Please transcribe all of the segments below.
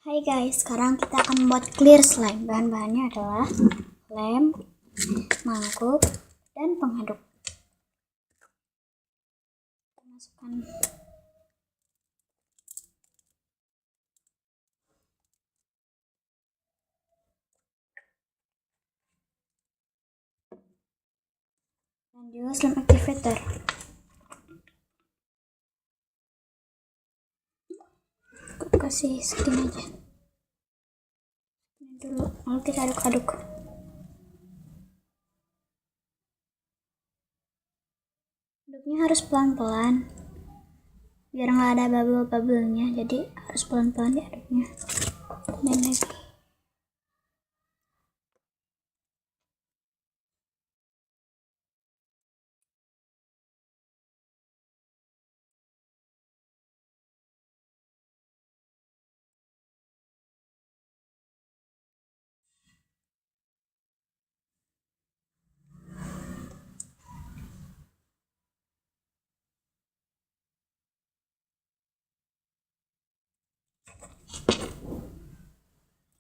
Hai guys, sekarang kita akan membuat clear slime. Bahan-bahannya adalah lem, mangkuk, dan pengaduk. Masukkan dan juga slime activator. Aku kasih segini aja. Ini dulu, lalu kita aduk-aduk. Aduknya harus pelan-pelan biar nggak ada bubble-bubblenya, jadi harus pelan-pelan diaduknya. Dan lagi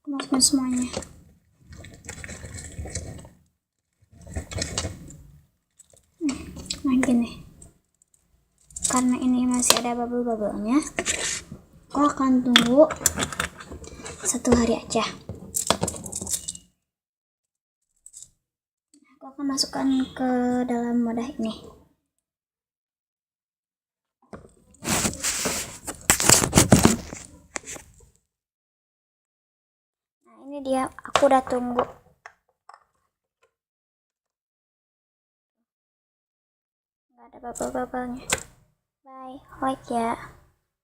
masukkan semuanya. Nah gini, karena ini masih ada bubble-bubblenya, aku akan tunggu 1 hari aja. Aku akan masukkan ke dalam wadah ini. Nah ini dia, aku udah tunggu. Nggak ada bubble-bubblenya. Bye, like ya.